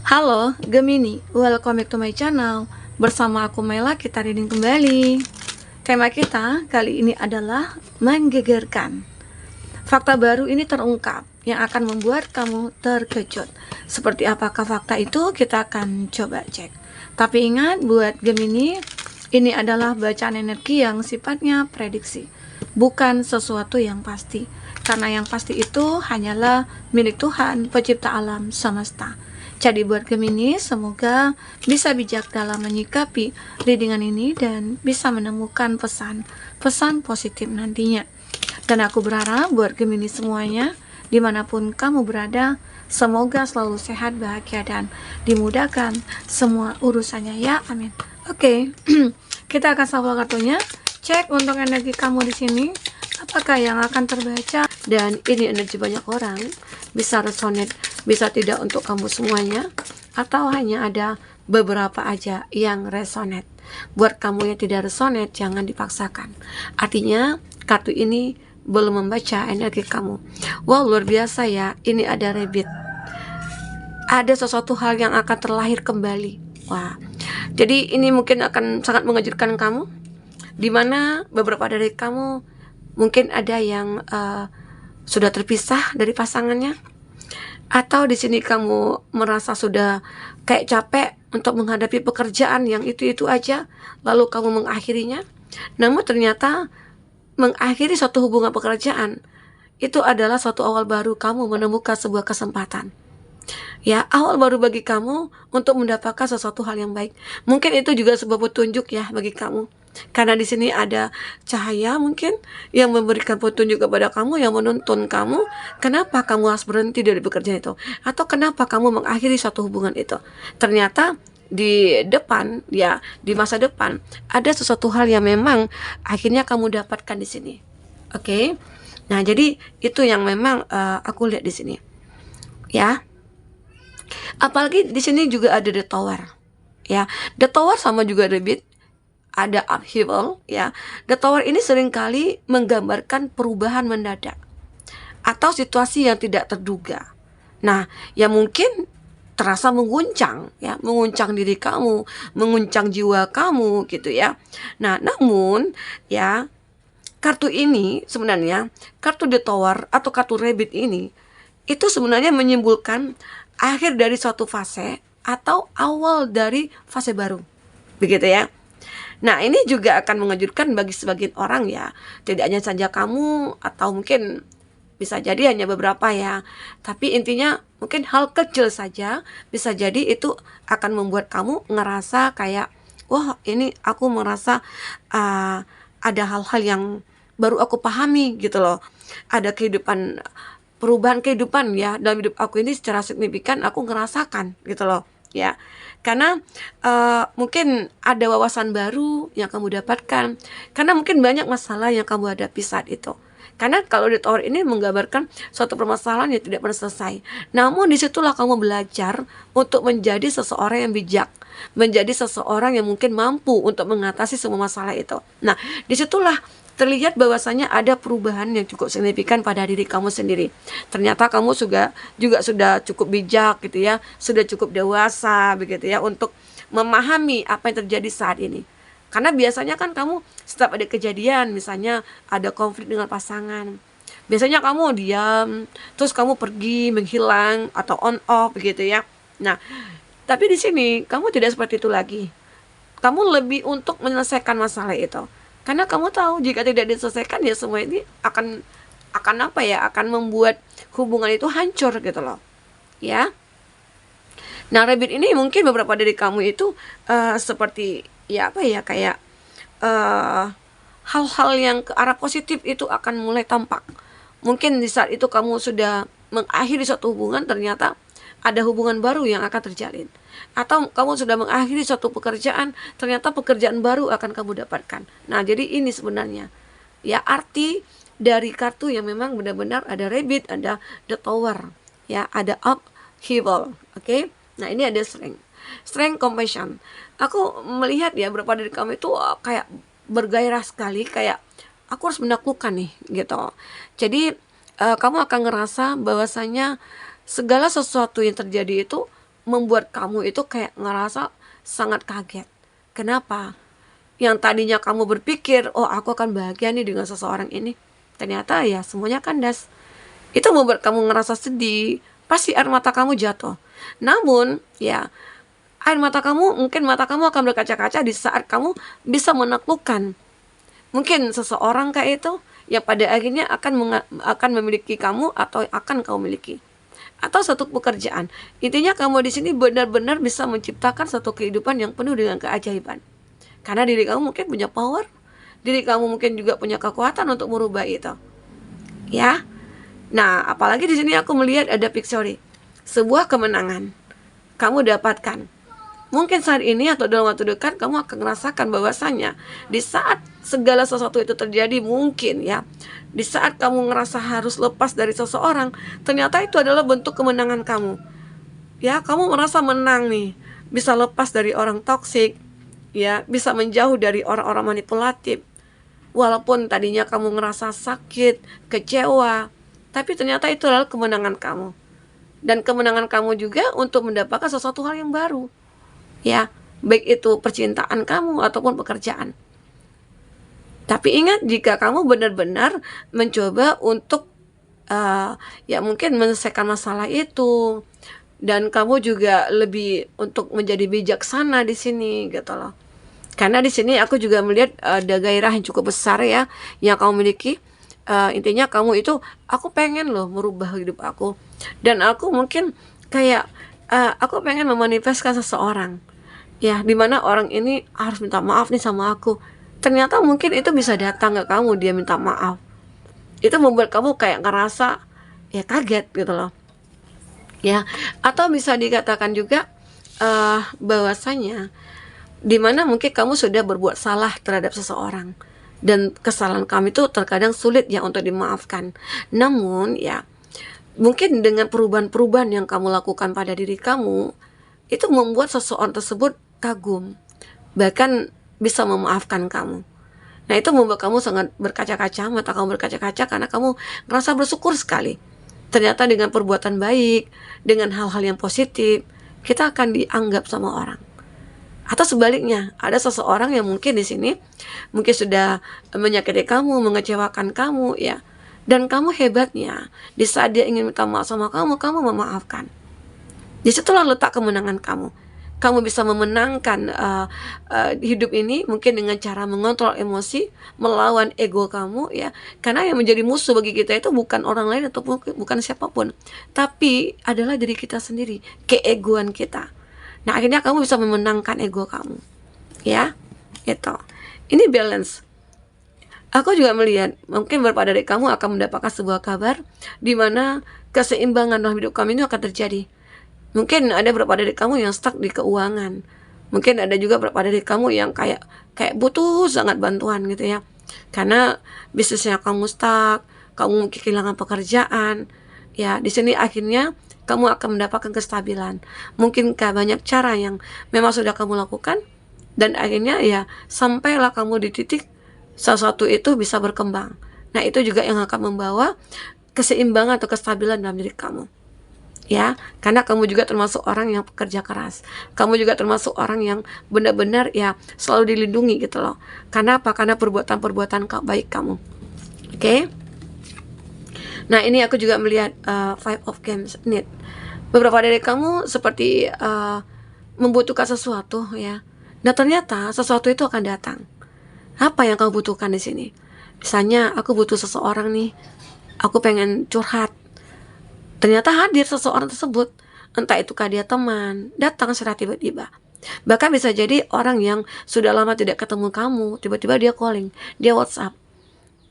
Halo Gemini, welcome back to my channel. Bersama aku Mela, kita reading kembali. Tema kita kali ini adalah menggegerkan. Fakta baru ini terungkap yang akan membuat kamu terkejut. Seperti apakah fakta itu? Kita akan coba cek. Tapi ingat buat Gemini, ini adalah bacaan energi yang sifatnya prediksi, bukan sesuatu yang pasti. Karena yang pasti itu hanyalah milik Tuhan, pencipta alam semesta. Jadi buat Gemini, semoga bisa bijak dalam menyikapi readingan ini dan bisa menemukan pesan positif nantinya. Dan aku berharap buat Gemini semuanya, dimanapun kamu berada, semoga selalu sehat, bahagia, dan dimudahkan semua urusannya ya, amin. Oke, kita akan shuffle kartunya. Cek untuk energi kamu di sini, apakah yang akan terbaca. Dan ini energi banyak orang, bisa resonate, bisa tidak untuk kamu semuanya, atau hanya ada beberapa aja yang resonate. Buat kamu yang tidak resonate, jangan dipaksakan. Artinya kartu ini belum membaca energi kamu. Wow, luar biasa ya. Ini ada rabbit, ada sesuatu hal yang akan terlahir kembali. Wah, jadi ini mungkin akan sangat mengejutkan kamu, dimana beberapa dari kamu mungkin ada yang sudah terpisah dari pasangannya, atau di sini kamu merasa sudah kayak capek untuk menghadapi pekerjaan yang itu aja, lalu kamu mengakhirinya. Namun ternyata mengakhiri suatu hubungan pekerjaan itu adalah suatu awal baru kamu menemukan sebuah kesempatan. Ya, awal baru bagi kamu untuk mendapatkan sesuatu hal yang baik. Mungkin itu juga sebuah petunjuk ya bagi kamu. Karena di sini ada cahaya mungkin yang memberikan petunjuk kepada kamu, yang menuntun kamu kenapa kamu harus berhenti dari pekerjaan itu, atau kenapa kamu mengakhiri suatu hubungan itu. Ternyata di depan ya, di masa depan ada sesuatu hal yang memang akhirnya kamu dapatkan di sini. Oke. Nah, jadi itu yang memang aku lihat di sini. Ya. Apalagi di sini juga ada the tower. Ya, the tower sama juga rabbit, ada upheaval ya. The tower ini seringkali menggambarkan perubahan mendadak atau situasi yang tidak terduga. Nah, yang mungkin terasa mengguncang ya, mengguncang diri kamu, mengguncang jiwa kamu gitu ya. Nah, namun ya, kartu ini sebenarnya, kartu the tower atau kartu rabbit ini itu sebenarnya menyimbolkan akhir dari suatu fase atau awal dari fase baru. Begitu ya. Nah, ini juga akan mengejutkan bagi sebagian orang ya. Tidak hanya saja kamu, atau mungkin bisa jadi hanya beberapa ya. Tapi intinya mungkin hal kecil saja bisa jadi itu akan membuat kamu ngerasa kayak, wah, ini aku merasa ada hal-hal yang baru aku pahami gitu loh. Ada perubahan kehidupan ya dalam hidup aku ini secara signifikan aku ngerasakan gitu loh ya. Karena mungkin ada wawasan baru yang kamu dapatkan, karena mungkin banyak masalah yang kamu hadapi saat itu. Karena kalau di tower ini menggambarkan suatu permasalahan yang tidak pernah selesai. Namun disitulah kamu belajar untuk menjadi seseorang yang bijak, menjadi seseorang yang mungkin mampu untuk mengatasi semua masalah itu. Nah, disitulah terlihat bahwasanya ada perubahan yang cukup signifikan pada diri kamu sendiri. Ternyata kamu juga sudah cukup bijak gitu ya, sudah cukup dewasa begitu ya untuk memahami apa yang terjadi saat ini. Karena biasanya kan kamu setiap ada kejadian, misalnya ada konflik dengan pasangan, biasanya kamu diam, terus kamu pergi, menghilang atau on off begitu ya. Nah, tapi di sini kamu tidak seperti itu lagi. Kamu lebih untuk menyelesaikan masalah itu. Karena kamu tahu jika tidak diselesaikan ya semua ini akan apa ya? Akan membuat hubungan itu hancur gitu loh. Ya. Nah, rabbit ini mungkin beberapa dari kamu itu seperti ya apa ya, kayak hal-hal yang ke arah positif itu akan mulai tampak. Mungkin di saat itu kamu sudah mengakhiri suatu hubungan, ternyata ada hubungan baru yang akan terjalin. Atau kamu sudah mengakhiri suatu pekerjaan, ternyata pekerjaan baru akan kamu dapatkan. Nah, jadi ini sebenarnya ya arti dari kartu yang memang benar-benar ada rabbit, ada the tower, ya, ada upheaval. Oke. Nah, ini ada strength compassion. Aku melihat ya beberapa dari kamu itu kayak bergairah sekali, kayak aku harus menaklukkan nih gitu. Jadi kamu akan ngerasa bahwasanya segala sesuatu yang terjadi itu membuat kamu itu kayak ngerasa sangat kaget. Kenapa? Yang tadinya kamu berpikir, oh aku akan bahagia nih dengan seseorang ini, ternyata ya semuanya kandas. Itu membuat kamu ngerasa sedih, pasti air mata kamu jatuh. Namun ya, air mata kamu, mungkin mata kamu akan berkaca-kaca di saat kamu bisa menaklukkan mungkin seseorang kayak itu yang pada akhirnya akan memiliki kamu atau akan kamu miliki, atau satu pekerjaan. Intinya kamu di sini benar-benar bisa menciptakan satu kehidupan yang penuh dengan keajaiban. Karena diri kamu mungkin punya power, diri kamu mungkin juga punya kekuatan untuk merubah itu. Ya. Nah, apalagi di sini aku melihat ada victory. Sebuah kemenangan kamu dapatkan. Mungkin saat ini atau dalam waktu dekat kamu akan merasakan bahwasanya di saat segala sesuatu itu terjadi, mungkin ya, di saat kamu ngerasa harus lepas dari seseorang, ternyata itu adalah bentuk kemenangan kamu. Ya, kamu merasa menang nih, bisa lepas dari orang toksik, ya, bisa menjauh dari orang-orang manipulatif. Walaupun tadinya kamu ngerasa sakit, kecewa, tapi ternyata itu adalah kemenangan kamu. Dan kemenangan kamu juga untuk mendapatkan sesuatu hal yang baru. Ya, baik itu percintaan kamu ataupun pekerjaan. Tapi ingat, jika kamu benar-benar mencoba untuk ya mungkin menyelesaikan masalah itu, dan kamu juga lebih untuk menjadi bijaksana di sini gitu loh. Karena di sini aku juga melihat ada gairah yang cukup besar ya yang kamu miliki. Intinya kamu itu, aku pengen loh merubah hidup aku, dan aku mungkin kayak aku pengen memanifestkan seseorang, ya, dimana orang ini harus minta maaf nih sama aku. Ternyata mungkin itu bisa datang ke kamu, dia minta maaf. Itu membuat kamu kayak ngerasa ya kaget gitu loh, ya. Atau bisa dikatakan juga bahwasanya dimana mungkin kamu sudah berbuat salah terhadap seseorang, dan kesalahan kami itu terkadang sulit ya untuk dimaafkan. Namun ya, mungkin dengan perubahan-perubahan yang kamu lakukan pada diri kamu, itu membuat seseorang tersebut kagum, bahkan bisa memaafkan kamu. Nah, itu membuat kamu sangat berkaca-kaca, mata kamu berkaca-kaca, karena kamu merasa bersyukur sekali. Ternyata dengan perbuatan baik, dengan hal-hal yang positif, kita akan dianggap sama orang. Atau sebaliknya, ada seseorang yang mungkin di sini mungkin sudah menyakiti kamu, mengecewakan kamu, ya. Dan kamu hebatnya, di saat dia ingin minta maaf sama kamu, kamu memaafkan. Disitulah letak kemenangan kamu. Kamu bisa memenangkan hidup ini mungkin dengan cara mengontrol emosi, melawan ego kamu, ya. Karena yang menjadi musuh bagi kita itu bukan orang lain ataupun bukan siapapun, tapi adalah diri kita sendiri, keegoan kita. Nah, akhirnya kamu bisa memenangkan ego kamu, ya. Itu. Ini balance. Aku juga melihat mungkin beberapa dari kamu akan mendapatkan sebuah kabar di mana keseimbangan dalam hidup kamu ini akan terjadi. Mungkin ada beberapa dari kamu yang stuck di keuangan. Mungkin ada juga beberapa dari kamu yang kayak butuh sangat bantuan gitu ya. Karena bisnisnya kamu stuck, kamu mungkin kehilangan pekerjaan. Ya, di sini akhirnya kamu akan mendapatkan kestabilan. Mungkinkah banyak cara yang memang sudah kamu lakukan, dan akhirnya ya sampailah kamu di titik sesuatu itu bisa berkembang. Nah, itu juga yang akan membawa keseimbangan atau kestabilan dalam diri kamu. Ya, karena kamu juga termasuk orang yang pekerja keras. Kamu juga termasuk orang yang benar-benar ya selalu dilindungi gitu loh. Karena apa? Karena perbuatan-perbuatan baik kamu. Oke? Nah, ini aku juga melihat Five of Games need. Beberapa dari kamu seperti membutuhkan sesuatu ya. Nah, ternyata sesuatu itu akan datang. Apa yang kamu butuhkan di sini? Misalnya, aku butuh seseorang nih. Aku pengen curhat. Ternyata hadir seseorang tersebut. Entah itukah dia teman, datang secara tiba-tiba. Bahkan bisa jadi orang yang sudah lama tidak ketemu kamu, tiba-tiba dia calling, dia WhatsApp.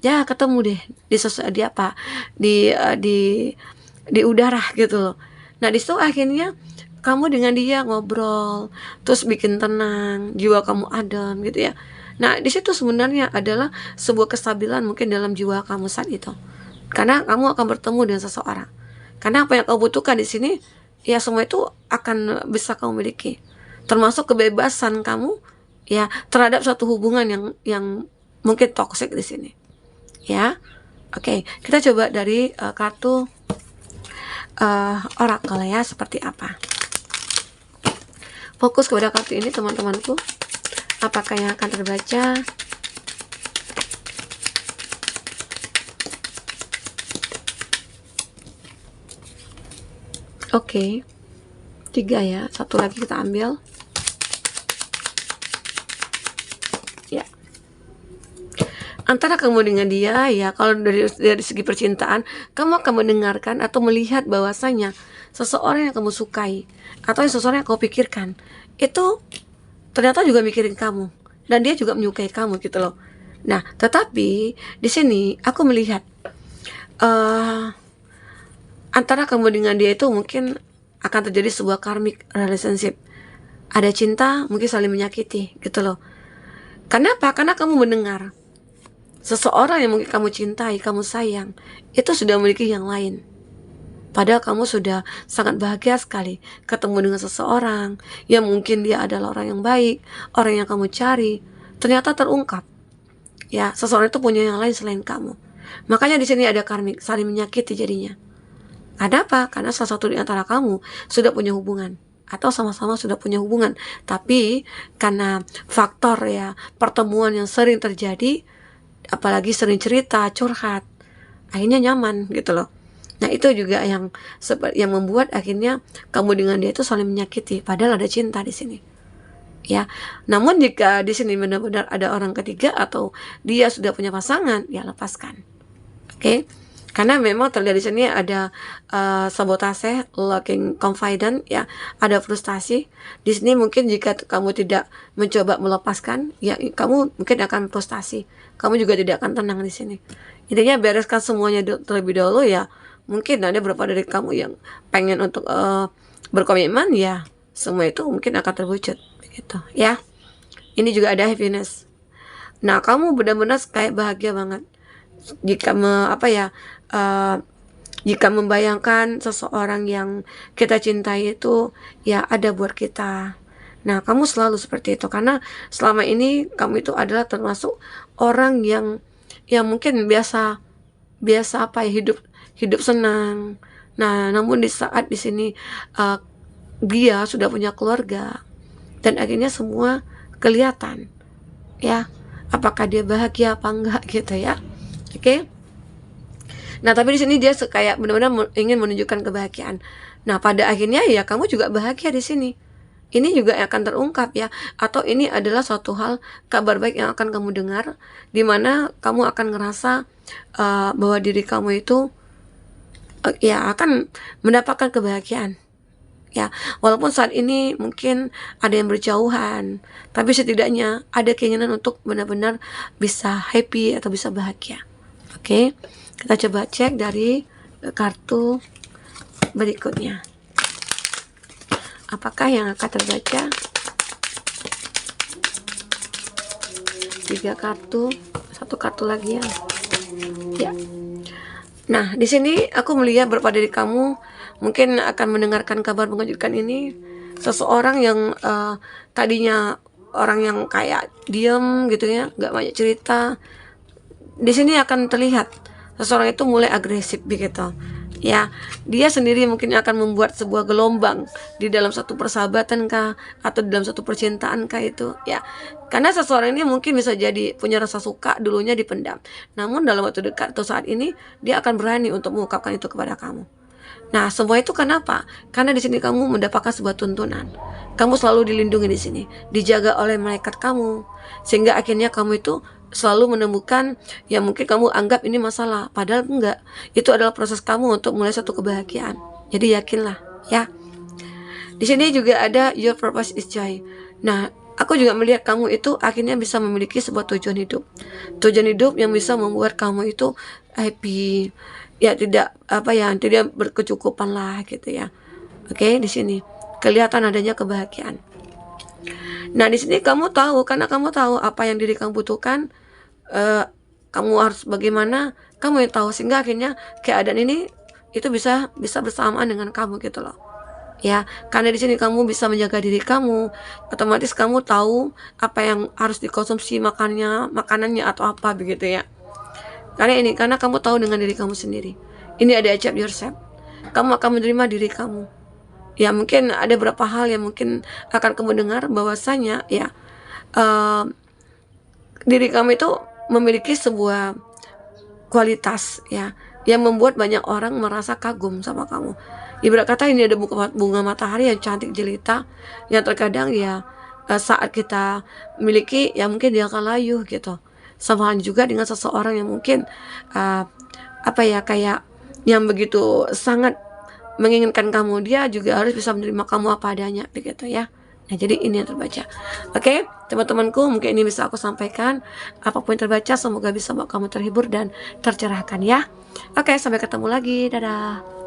Ya, ketemu deh di apa? Di udara gitu loh. Nah, di situ akhirnya kamu dengan dia ngobrol, terus bikin tenang, jiwa kamu adem gitu ya. Nah, di situ sebenarnya adalah sebuah kestabilan mungkin dalam jiwa kamu saat itu. Karena kamu akan bertemu dengan seseorang. Karena apa yang kamu butuhkan di sini, ya semua itu akan bisa kamu miliki. Termasuk kebebasan kamu ya terhadap suatu hubungan yang mungkin toksik di sini. Ya. Oke, kita coba dari kartu Oracle ya, seperti apa. Fokus kepada kartu ini teman-temanku. Apakah yang akan terbaca? Oke, 3 ya. Satu lagi kita ambil. Ya. Antara kamu dengan dia, ya, kalau dari segi percintaan, kamu akan mendengarkan atau melihat bahwasanya seseorang yang kamu sukai atau seseorang yang kamu pikirkan itu ternyata juga mikirin kamu dan dia juga menyukai kamu gitu loh. Nah, tetapi di sini aku melihat antara kamu dengan dia itu mungkin akan terjadi sebuah karmic relationship. Ada cinta, mungkin saling menyakiti gitu loh. Kenapa? Karena kamu mendengar seseorang yang mungkin kamu cintai, kamu sayang, itu sudah memiliki yang lain. Padahal kamu sudah sangat bahagia sekali ketemu dengan seseorang yang mungkin dia adalah orang yang baik, orang yang kamu cari. Ternyata terungkap, ya, seseorang itu punya yang lain selain kamu. Makanya di sini ada karmik, saling menyakiti jadinya. Ada apa? Karena salah satu di antara kamu sudah punya hubungan atau sama-sama sudah punya hubungan, tapi karena faktor ya pertemuan yang sering terjadi, apalagi sering cerita, curhat, akhirnya nyaman gitu loh. Nah, itu juga yang membuat akhirnya kamu dengan dia itu saling menyakiti, padahal ada cinta di sini. Ya, namun jika di sini benar-benar ada orang ketiga atau dia sudah punya pasangan, ya lepaskan. Oke? Karena memang terlihat di sini ada sabotase, lacking confident, ya, ada frustasi. Di sini mungkin jika kamu tidak mencoba melepaskan, ya kamu mungkin akan frustasi. Kamu juga tidak akan tenang di sini. Intinya bereskan semuanya terlebih dahulu ya. Mungkin ada beberapa dari kamu yang pengen untuk berkomitmen, ya semua itu mungkin akan terwujud begitu ya. Ini juga ada happiness. Nah, kamu benar-benar kayak bahagia banget jika jika membayangkan seseorang yang kita cintai itu ya ada buat kita. Nah, kamu selalu seperti itu karena selama ini kamu itu adalah termasuk orang yang mungkin biasa hidup senang. Nah, namun di saat di sini dia sudah punya keluarga dan akhirnya semua kelihatan, ya, apakah dia bahagia apa enggak gitu ya. Oke. Nah, tapi di sini dia kayak benar-benar ingin menunjukkan kebahagiaan. Nah, pada akhirnya ya kamu juga bahagia di sini. Ini juga akan terungkap ya, atau ini adalah suatu hal kabar baik yang akan kamu dengar, di mana kamu akan ngerasa bahwa diri kamu itu ya akan mendapatkan kebahagiaan. Ya, walaupun saat ini mungkin ada yang berjauhan, tapi setidaknya ada keinginan untuk benar-benar bisa happy atau bisa bahagia. Oke, kita coba cek dari kartu berikutnya. Apakah yang akan terbaca? 3 kartu, 1 kartu lagi ya. Ya. Nah, di sini aku melihat beberapa dari kamu mungkin akan mendengarkan kabar mengejutkan ini. Seseorang yang tadinya orang yang kayak diam gitu ya, nggak banyak cerita. Di sini akan terlihat seseorang itu mulai agresif begitu. Ya, dia sendiri mungkin akan membuat sebuah gelombang di dalam satu persahabatan kah atau di dalam satu percintaan kah itu ya. Karena seseorang ini mungkin bisa jadi punya rasa suka dulunya dipendam. Namun dalam waktu dekat atau saat ini dia akan berani untuk mengungkapkan itu kepada kamu. Nah, semua itu kenapa? Karena di sini kamu mendapatkan sebuah tuntunan. Kamu selalu dilindungi di sini, dijaga oleh malaikat kamu, sehingga akhirnya kamu itu selalu menemukan yang mungkin kamu anggap ini masalah, padahal enggak. Itu adalah proses kamu untuk mulai satu kebahagiaan. Jadi yakinlah, ya. Di sini juga ada your purpose is joy. Nah, aku juga melihat kamu itu akhirnya bisa memiliki sebuah tujuan hidup. Tujuan hidup yang bisa membuat kamu itu happy. Ya, tidak tidak berkecukupan lah gitu ya. Oke, di sini kelihatan adanya kebahagiaan. Nah, di sini kamu tahu, karena kamu tahu apa yang diri kamu butuhkan, kamu harus bagaimana, kamu yang tahu, sehingga akhirnya keadaan ini itu bisa bersamaan dengan kamu gitu loh. Ya, karena di sini kamu bisa menjaga diri kamu, otomatis kamu tahu apa yang harus dikonsumsi makanannya atau apa begitu ya. Karena kamu tahu dengan diri kamu sendiri. Ini ada accept yourself. Kamu akan menerima diri kamu. Ya mungkin ada beberapa hal yang mungkin akan kamu dengar bahwasanya ya diri kamu itu memiliki sebuah kualitas ya yang membuat banyak orang merasa kagum sama kamu. Ibarat kata ini ada bunga matahari yang cantik jelita yang terkadang ya saat kita miliki ya mungkin dia akan layu gitu. Sama halnya juga dengan seseorang yang mungkin apa ya kayak yang begitu sangat menginginkan kamu, dia juga harus bisa menerima kamu apa adanya begitu ya. Nah, jadi ini yang terbaca. Oke, teman-temanku, mungkin ini bisa aku sampaikan. Apapun yang terbaca, semoga bisa membuat kamu terhibur dan tercerahkan ya. Oke, sampai ketemu lagi. Dadah.